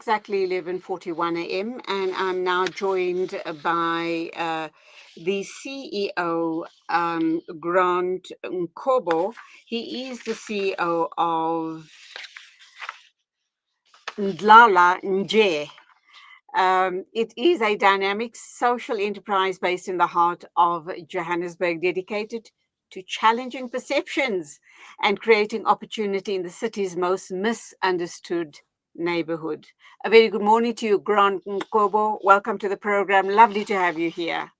Exactly 11:41 a.m. and I'm now joined by the CEO, Grant Ngcobo. He is the CEO of Dlala Nje. It is a dynamic social enterprise based in the heart of Johannesburg, dedicated to challenging perceptions and creating opportunity in the city's most misunderstood neighborhood. A very good morning to you, Grant Ngcobo. Welcome to the program. Lovely to have you here.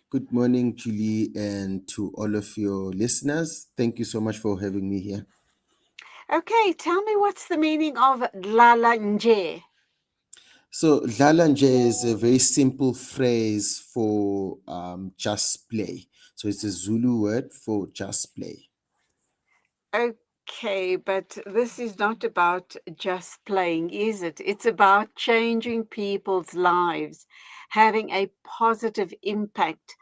Good morning, Julie, and to all of your listeners. Thank you so much for having me here. Okay, tell me what's the meaning of Dlala Nje? So, Dlala Nje is a very simple phrase for just play. So, it's a Zulu word for just play. Okay, but this is not about just playing, is it? It's about changing people's lives, having a positive impact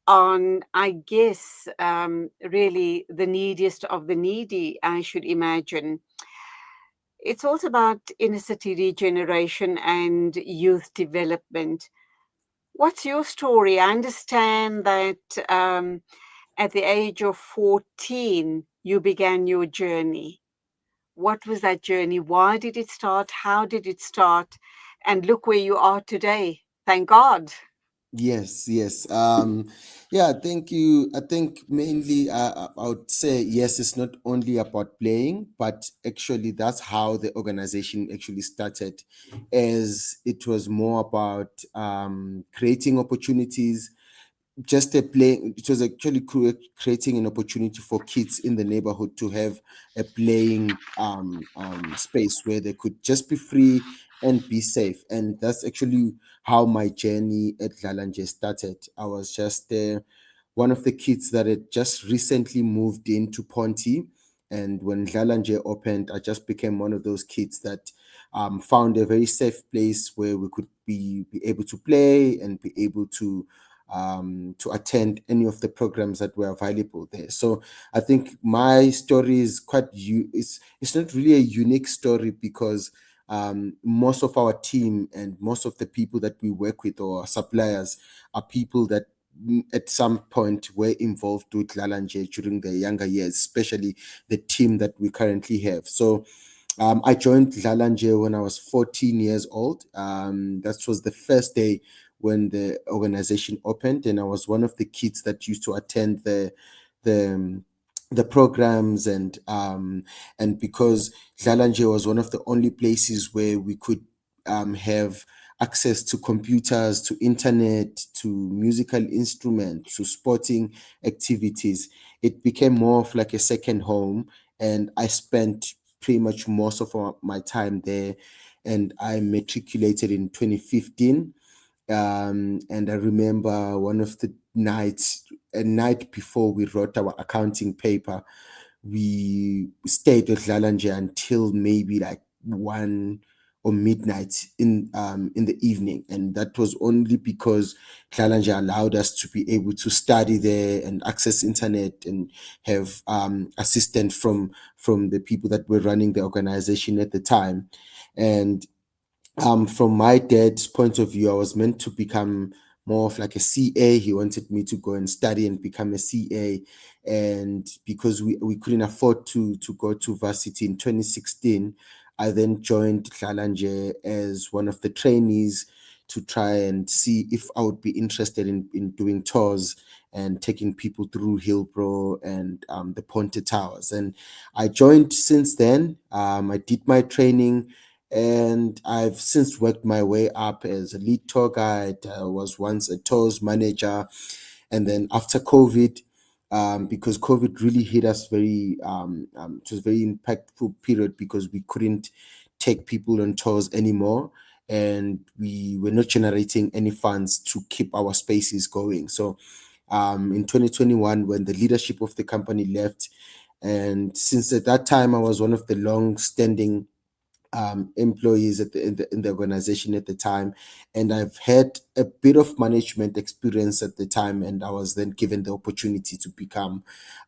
on, I guess, really the neediest of the needy, I should imagine. It's also about inner city regeneration and youth development. What's your story? I understand that at the age of 14, you began your journey. What was that journey? Why did it start? How did it start? And look where you are today. Thank God. Yes, yes. Yeah, thank you. I think mainly I would say yes, it's not only about playing, but actually that's how the organization actually started, as it was more about creating opportunities, just a playing. It was actually creating an opportunity for kids in the neighborhood to have a playing space where they could just be free and be safe. And that's actually how my journey at Dlala Nje started. I was just one of the kids that had just recently moved into Ponty, and when Dlala Nje opened, I just became one of those kids that found a very safe place where we could be able to play and be able to attend any of the programs that were available there. So I think my story is it's not really a unique story because most of our team and most of the people that we work with or our suppliers are people that at some point were involved with Dlala Nje during the younger years, especially the team that we currently have. So I joined Dlala Nje when I was 14 years old. That was the first day when the organization opened, and I was one of the kids that used to attend the the programs and because Dlala Nje was one of the only places where we could have access to computers, to internet, to musical instruments, to sporting activities. It became more of like a second home, and I spent pretty much most of my time there. And I matriculated in 2015. And I remember one of the nights, a night before we wrote our accounting paper, we stayed with Lalanje until maybe like 1 or midnight in the evening, and that was only because Lalanje allowed us to be able to study there and access internet and have assistance from the people that were running the organization at the time. And from my dad's point of view, I was meant to become more of like a CA. He wanted me to go and study and become a CA. And because we couldn't afford to go to varsity in 2016, I then joined Dlala as one of the trainees to try and see if I would be interested in doing tours and taking people through Hillbrow and the Ponte Towers. And I joined since then. I did my training, and I've since worked my way up as a lead tour guide. I was once a tours manager, and then after COVID, because COVID really hit us it was a very impactful period because we couldn't take people on tours anymore, and we were not generating any funds to keep our spaces going. So, in 2021, when the leadership of the company left, and since at that time I was one of the long-standing employees in the organization at the time, and I've had a bit of management experience at the time, and I was then given the opportunity to become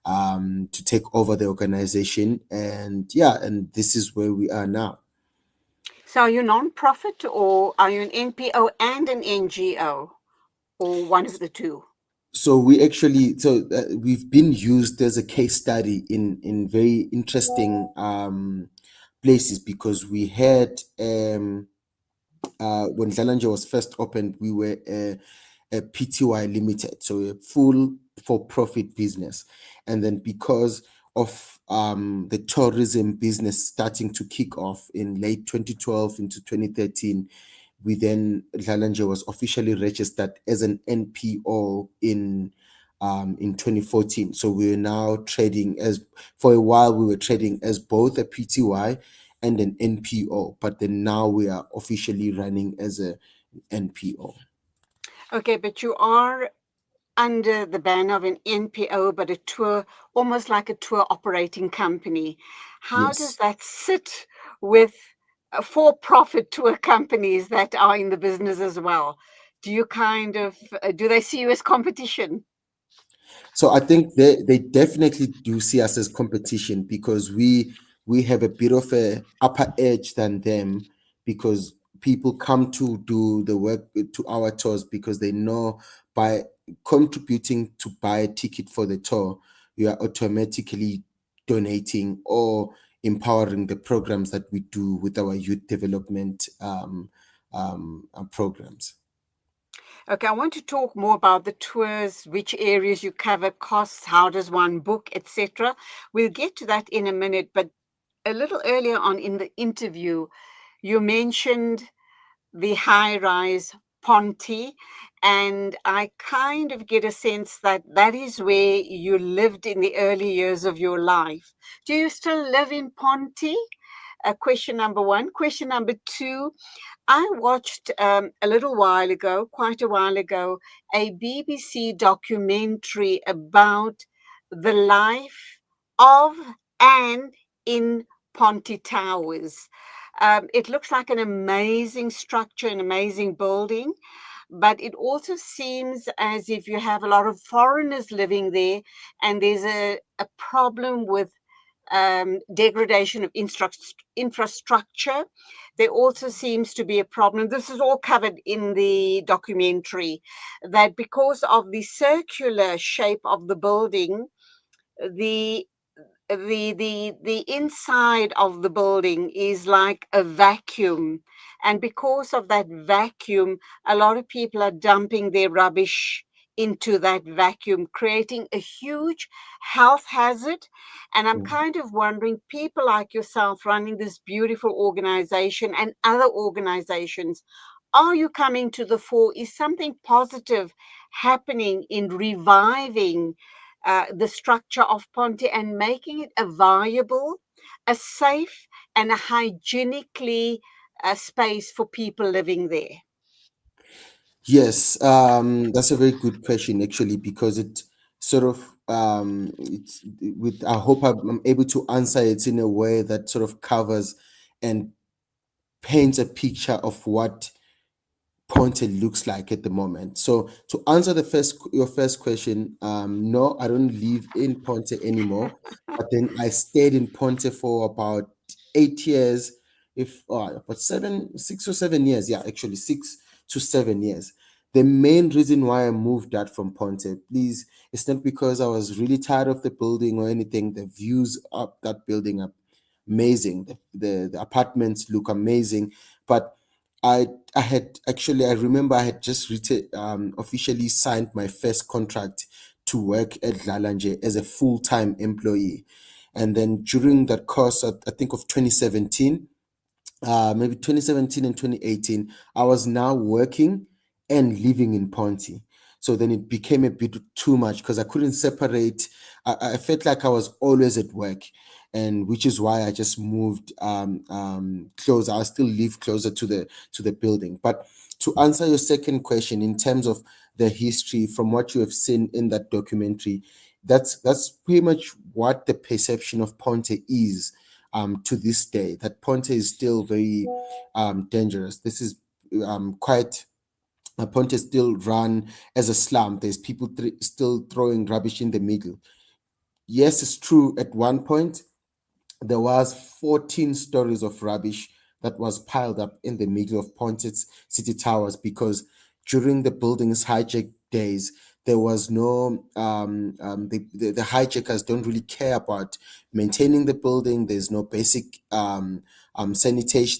to take over the organization, and yeah, and this is where we are now. So are you non-profit or are you an NPO and an NGO or one of the two? So we actually, we've been used as a case study in very interesting places, because we had when Dlala Nje was first opened, we were a PTY limited, so a full for profit business. And then because of the tourism business starting to kick off in late 2012 into 2013, we then, Dlala Nje was officially registered as an NPO in 2014. So we're now trading as, for a while we were trading as both a PTY and an NPO, but then now we are officially running as a NPO. Okay, but you are under the ban of an NPO, but a tour, almost like a tour operating company. How does Yes. that sit with for profit tour companies that are in the business as well? Do you kind of, do they see you as competition? So I think they definitely do see us as competition, because we have a bit of a upper edge than them, because people come to do the work to our tours because they know by contributing to buy a ticket for the tour, you are automatically donating or empowering the programs that we do with our youth development programs. Okay, I want to talk more about the tours, which areas you cover, costs, how does one book, etc. We'll get to that in a minute, but a little earlier on in the interview, you mentioned the high rise Ponte, and I kind of get a sense that that is where you lived in the early years of your life. Do you still live in Ponte? Question number one. Question number two, I watched a little while ago, quite a while ago, a BBC documentary about the life of and in Ponte Towers. It looks like an amazing structure, an amazing building, but it also seems as if you have a lot of foreigners living there, and there's a problem with degradation of infrastructure. There also seems to be a problem. This is all covered in the documentary, that because of the circular shape of the building, the the inside of the building is like a vacuum, and because of that vacuum, a lot of people are dumping their rubbish into that vacuum, creating a huge health hazard. And I'm kind of wondering, people like yourself running this beautiful organization and other organizations, are you coming to the fore? Is something positive happening in reviving the structure of Ponte and making it a viable, a safe, and a hygienically space for people living there? Yes, that's a very good question actually, because it sort of it's with, I hope I'm able to answer it in a way that sort of covers and paints a picture of what Ponte looks like at the moment. So to answer the first your first question, no, I don't live in Ponte anymore. But then I stayed in Ponte for about 8 years, if about 6 or 7 years. Yeah, actually 6 to 7 years. The main reason why I moved out from Ponte, please, it's not because I was really tired of the building or anything. The views up that building are amazing. The apartments look amazing, but I had actually, I remember I had just officially signed my first contract to work at Dlala Nje as a full-time employee. And then during that course, I think of 2017, maybe 2017 and 2018, I was now working and living in Ponty. So then it became a bit too much because I couldn't separate. I felt like I was always at work, and which is why I just moved closer. I still live closer to the building. But to answer your second question, in terms of the history, from what you have seen in that documentary, that's pretty much what the perception of Ponte is to this day. That Ponte is still very dangerous. This is quite. Ponte is still run as a slum. There's people still throwing rubbish in the middle. Yes, it's true. At one point, there was 14 stories of rubbish that was piled up in the middle of Pontet's city towers, because during the building's hijack days, there was no the hijackers don't really care about maintaining the building. There's no basic sanitation.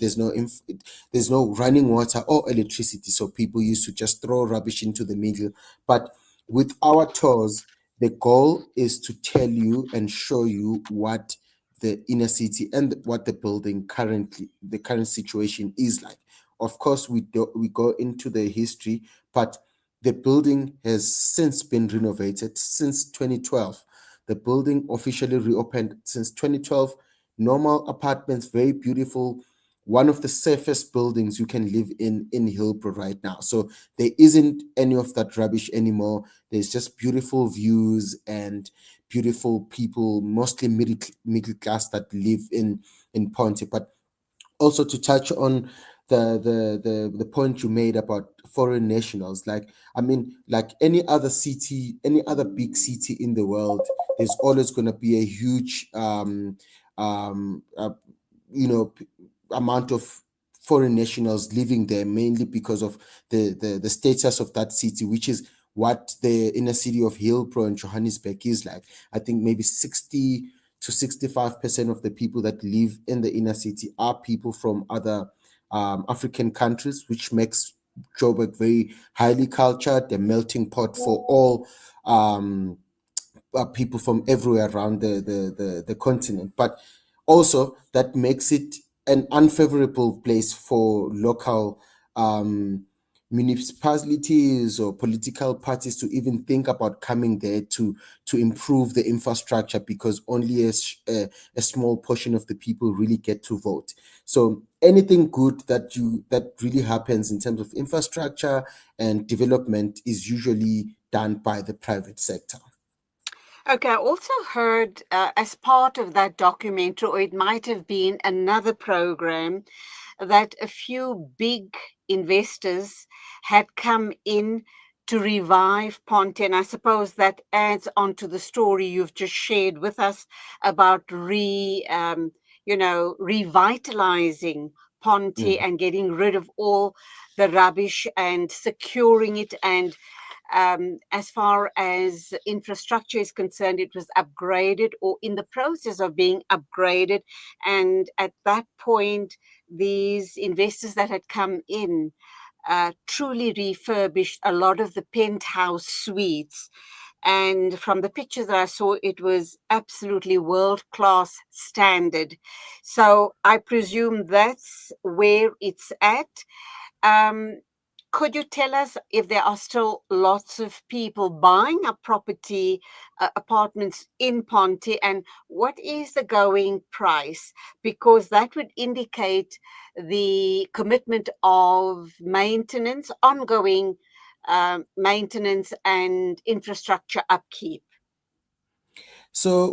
There's no running water or electricity, so people used to just throw rubbish into the middle. But with our tours, the goal is to tell you and show you what the inner city and what the current situation is like. Of course, we go into the history, but the building has since been renovated since 2012. The building officially reopened since 2012. Normal apartments, very beautiful. One of the safest buildings you can live in Hillbrow right now. So there isn't any of that rubbish anymore. There's just beautiful views and beautiful people, mostly middle class, that live in Ponte. But also to touch on the point you made about foreign nationals, like, I mean, like any other city, any other big city in the world, there's always going to be a huge um uh, you know p- amount of foreign nationals living there, mainly because of the status of that city, which is what the inner city of Hillbrow and Johannesburg is like. I think maybe 60 to 65% of the people that live in the inner city are people from other African countries, which makes Joburg very highly cultured, a melting pot for all um, people from everywhere around the continent. But also, that makes it an unfavorable place for local um, municipalities or political parties to even think about coming there to improve the infrastructure, because only a small portion of the people really get to vote. So anything good that really happens in terms of infrastructure and development is usually done by the private sector. Okay, I also heard as part of that documentary, or it might have been another program, that a few big investors had come in to revive Ponte. And I suppose that adds on to the story you've just shared with us about revitalizing Ponte Mm. and getting rid of all the rubbish and securing it. And as far as infrastructure is concerned, it was upgraded or in the process of being upgraded. And at that point, these investors that had come in truly refurbished a lot of the penthouse suites. And from the pictures that I saw, it was absolutely world class standard. So I presume that's where it's at. Um, could you tell us if there are still lots of people buying a property, apartments in Ponte, and what is the going price? Because that would indicate the commitment of maintenance, ongoing maintenance, and infrastructure upkeep. So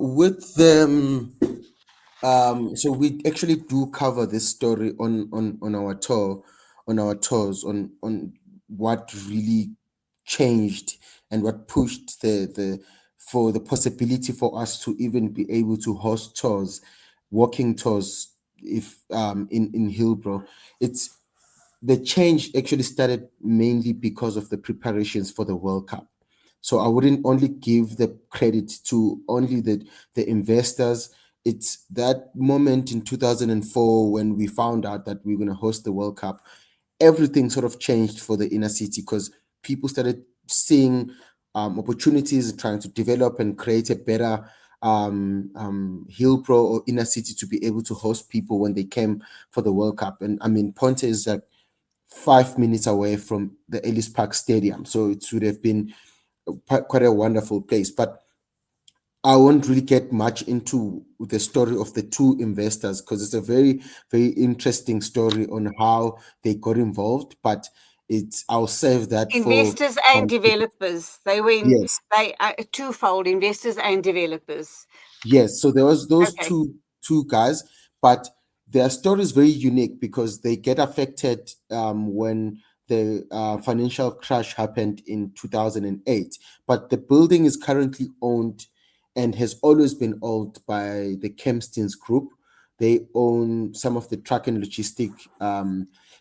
so we actually do cover this story on our tours on what really changed and what pushed the for the possibility for us to even be able to host tours, walking tours, if in Hillbrow. It's The change actually started mainly because of the preparations for the World Cup. So I wouldn't only give the credit to only the investors. It's that moment in 2004 when we found out that we were going to host the World Cup. Everything sort of changed for the inner city, because people started seeing opportunities, trying to develop and create a better Hillbrow or inner city to be able to host people when they came for the World Cup. And I mean, Ponte is like 5 minutes away from the Ellis Park Stadium. So it would have been quite a wonderful place. But I won't really get much into the story of the two investors, because it's a very, very interesting story on how they got involved. But I'll save that for Investors and um, developers. They win. yes. They are twofold: investors and developers. Yes, so there was those Okay. two guys, but their story is very unique because they get affected when the financial crash happened in 2008. But the building is currently owned and has always been owned by the Kempstens Group. They own some of the truck and logistic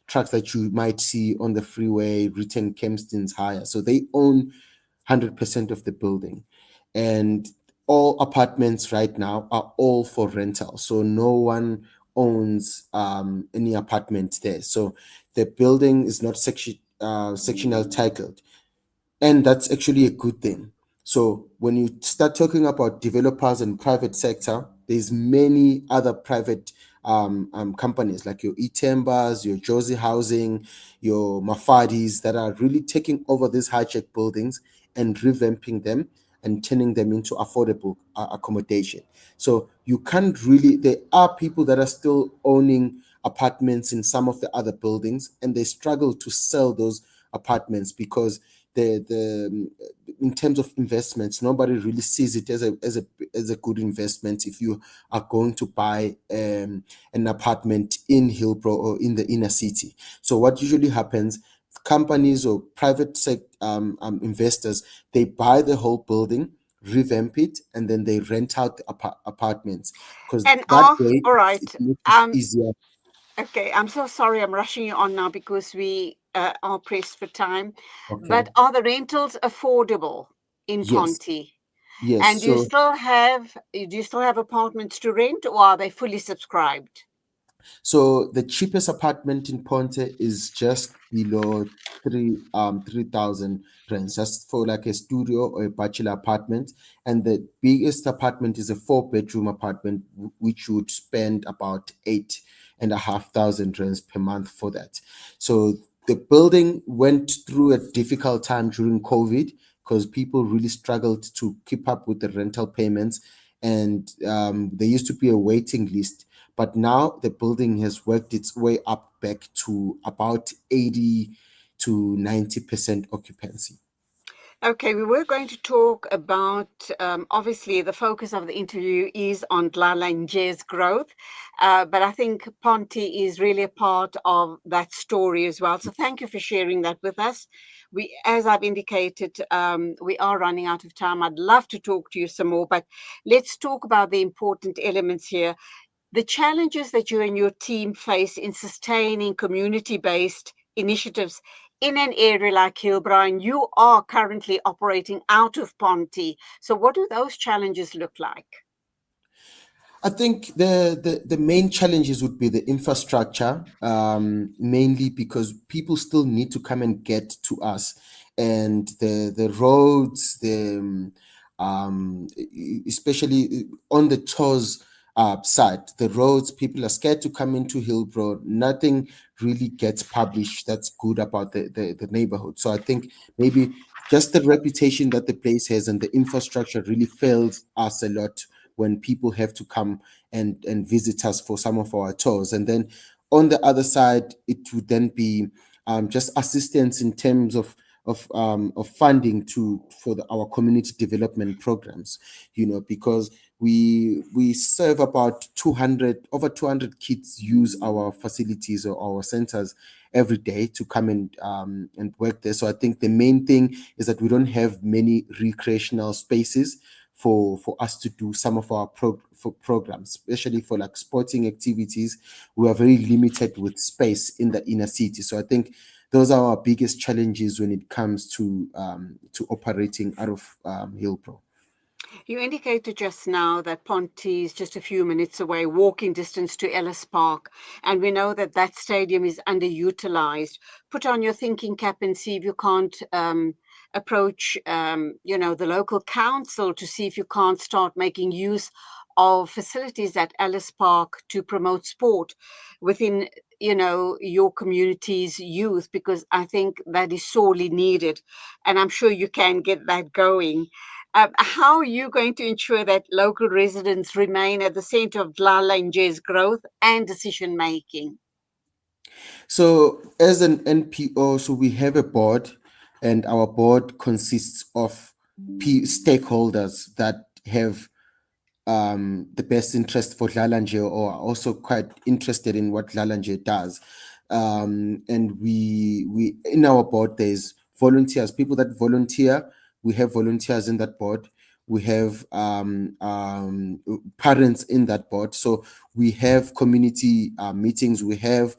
trucks that you might see on the freeway, Return Kempston's hire. So they own 100% of the building. And all apartments right now are all for rental. So no one owns any apartment there. So the building is not sectional titled, and that's actually a good thing. So when you start talking about developers and private sector, there's many other private companies like your Etembas, your Josie Housing, your Mafadis that are really taking over these hijack buildings and revamping them and turning them into affordable accommodation. So you can't really, there are people that are still owning apartments in some of the other buildings, and they struggle to sell those apartments because the in terms of investments, nobody really sees it as a good investment if you are going to buy an apartment in Hillbrow or in the inner city. So what usually happens, companies or investors, they buy the whole building, revamp it, and then they rent out the apartments, because And that way all it right. makes it easier. Okay, I'm so sorry I'm rushing you on now because we are pressed for time. Okay. But are the rentals affordable in Yes. Ponty? And Yes. do you So still have apartments to rent, or are they fully subscribed? So the cheapest apartment in Ponte is just below 3,000 rands, just for like a studio or a bachelor apartment. And the biggest apartment is a 4 bedroom apartment, which would spend about 8,500 rands per month for that. So the building went through a difficult time during COVID because people really struggled to keep up with the rental payments, and there used to be a waiting list, but now the building has worked its way up back to about 80 to 90% occupancy. Okay, we were going to talk about obviously the focus of the interview is on Dlala Nje's growth, but I think Ponty is really a part of that story as well. So thank you for sharing that with us. As I've indicated, we are running out of time. I'd love to talk to you some more, but let's talk about the important elements here. The challenges that you and your team face in sustaining community based initiatives in an area like Hillbrow, and you are currently operating out of Ponty. So, what do those challenges look like? I think the main challenges would be the infrastructure, mainly because people still need to come and get to us, and the roads, especially on the tours side, the roads, people are scared to come into Hillbrow. Nothing really gets published that's good about the neighborhood. So I think maybe just the reputation that the place has and the infrastructure really fails us a lot when people have to come and visit us for some of our tours. And then on the other side, it would then be just assistance in terms of funding to for our community development programs, because we serve about 200, over 200 kids use our facilities or our centers every day to come and work there. So I think the main thing is that we don't have many recreational spaces for us to do some of our for programs, especially for like sporting activities. We are very limited with space in the inner city. So I think those are our biggest challenges when it comes to operating out of Hillbrow. You indicated just now that Ponty is just a few minutes away, walking distance to Ellis Park, and we know that that stadium is underutilized. Put on your thinking cap and see if you can't approach, the local council to see if you can't start making use of facilities at Ellis Park to promote sport within, your community's youth, because I think that is sorely needed, and I'm sure you can get that going. How are you going to ensure that local residents remain at the center of Dlala Nje's growth and decision making? So as an NPO, so we have a board, and our board consists of stakeholders that have the best interest for Dlala Nje, or are also quite interested in what Dlala Nje does. And we in our board there's volunteers, people that volunteer. We have volunteers in that board. we have parents in that board. So we have community meetings, we have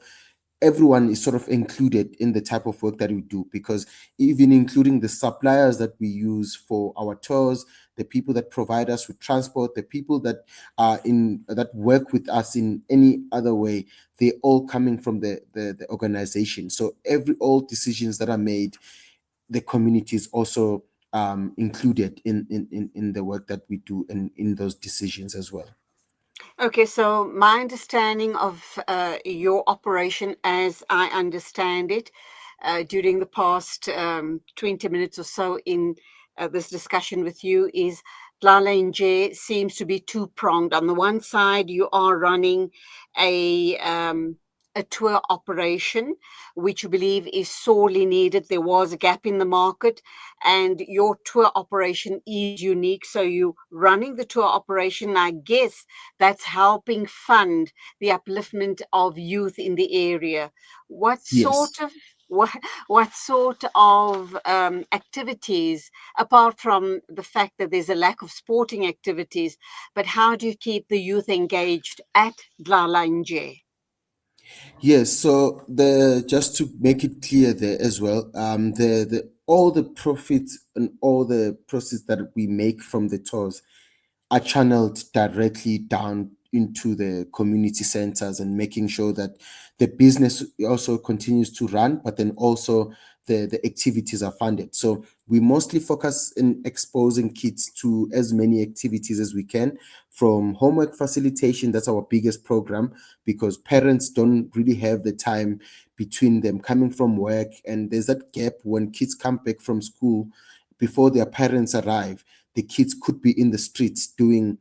everyone is sort of included in the type of work that we do, because even including the suppliers that we use for our tours, the people that provide us with transport, the people that are in that work with us in any other way, they all coming from the organization. So every all decisions that are made, the community is also included in the work that we do and in those decisions as well. Okay, so my understanding of your operation, as I understand it, during the past 20 minutes or so in this discussion with you, is Dlala Nje seems to be two pronged. On the one side, you are running a a tour operation, which you believe is sorely needed. There was a gap in the market, and your tour operation is unique. So you running the tour operation, I guess that's helping fund the upliftment of youth in the area. What Yes. sort of what, what sort of activities, apart from the fact that there's a lack of sporting activities, but how do you keep the youth engaged at Dlala Nje? Yes, so the just to make it clear there as well, the all the profits and all the proceeds that we make from the tours are channeled directly down into the community centers, and making sure that the business also continues to run, but then also the activities are funded. So we mostly focus in exposing kids to as many activities as we can, from homework facilitation. That's our biggest program, because parents don't really have the time between them coming from work, and there's that gap when kids come back from school before their parents arrive. The kids could be in the streets doing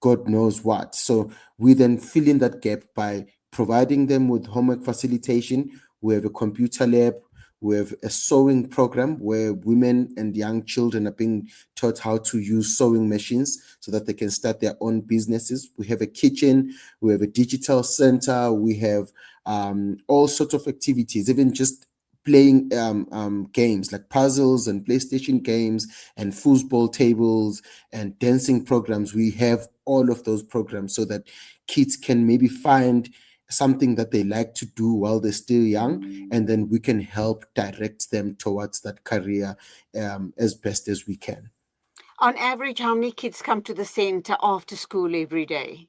God knows what. So we then fill in that gap by providing them with homework facilitation. We have a computer lab. We have a sewing program where women and young children are being taught how to use sewing machines so that they can start their own businesses. We have a kitchen. We have a digital center. We have all sorts of activities, even just playing games like puzzles and PlayStation games and foosball tables and dancing programs. We have all of those programs so that kids can maybe find something that they like to do while they're still young, and then we can help direct them towards that career as best as we can. On average, how many kids come to the center after school every day?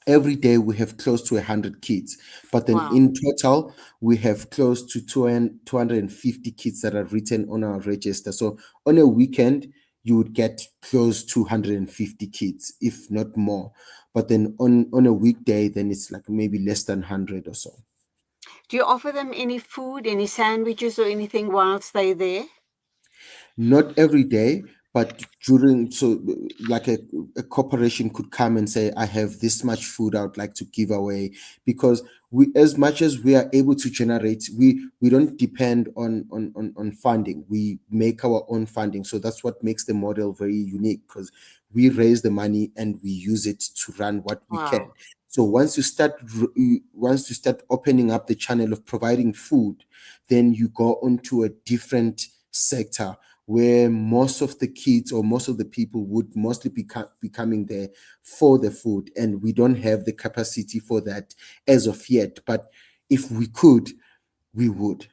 Every day we have close to 100 kids, but then Wow. in total we have close to 250 kids that are written on our register. So on a weekend you would get close to 150 kids, if not more. But then on a weekday, then it's like maybe less than 100 or so. Do you offer them any food, any sandwiches, or anything whilst they're there? Not every day, but during, so like a corporation could come and say, I have this much food I would like to give away. Because we, as much as we are able to generate, we don't depend on funding. We make our own funding. So that's what makes the model very unique, because we raise the money and we use it to run what we can. Wow. So once you start opening up the channel of providing food, then you go onto a different sector where most of the kids or most of the people would mostly be coming there for the food, and we don't have the capacity for that as of yet. But if we could, we would.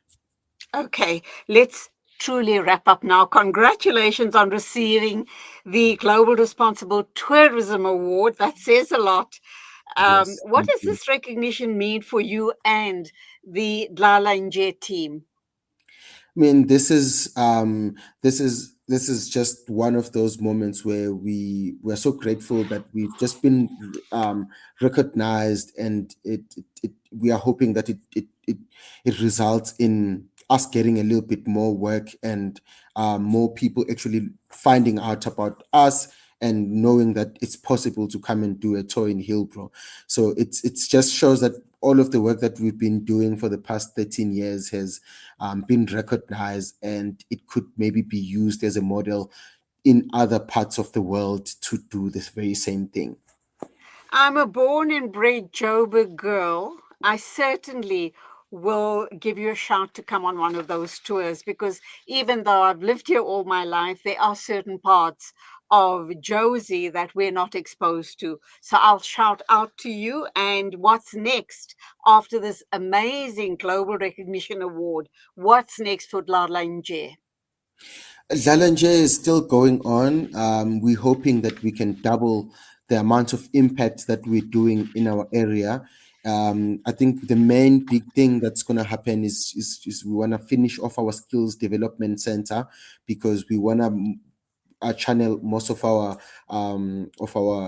Okay, let's truly wrap up now. Congratulations on receiving the Global Responsible Tourism Award. That says a lot. Yes, What thank does you. this recognition mean for you and the Dlala Nje team? I mean, this is just one of those moments where we're so grateful that we've just been recognized, and we are hoping that it results in us getting a little bit more work, and more people actually finding out about us and knowing that it's possible to come and do a tour in Hillbrow. So it's just shows that all of the work that we've been doing for the past 13 years has been recognized, and it could maybe be used as a model in other parts of the world to do this very same thing. I'm a born and bred Joburg girl. I certainly will give you a shout to come on one of those tours, because even though I've lived here all my life, there are certain parts of Josie that we're not exposed to. So I'll shout out to you. And what's next after this amazing global recognition award? What's next for Dlala Nje? Dlala Nje is still going on. We're hoping that we can double the amount of impact that we're doing in our area. I think the main big thing that's going to happen is we want to finish off our skills development center, because we want to channel most of our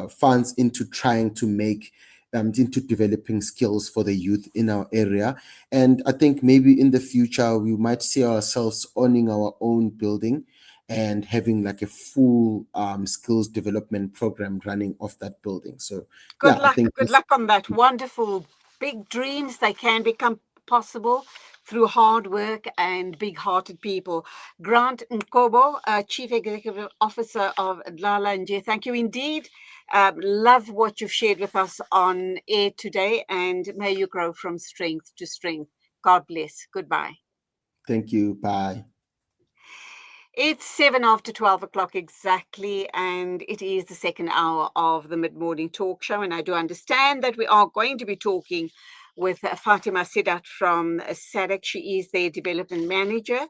funds into trying to make into developing skills for the youth in our area. And I think maybe in the future we might see ourselves owning our own building and having like a full skills development program running off that building. So Good yeah, I luck. think Good luck on that. Wonderful. Big dreams, they can become possible through hard work and big hearted people. Grant Ngcobo, Chief Executive Officer of Dlala Nje, thank you indeed. Love what you've shared with us on air today, and may you grow from strength to strength. God bless. Goodbye. thank you. Bye. It's 7 after 12 o'clock exactly, and it is the second hour of the mid morning talk show. And I do understand that we are going to be talking with Fatima Sidat from SADC. She is their development manager.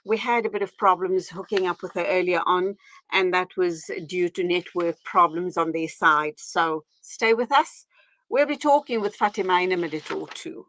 We had a bit of problems hooking up with her earlier on, and that was due to network problems on their side. So stay with us. We'll be talking with Fatima in a minute or two.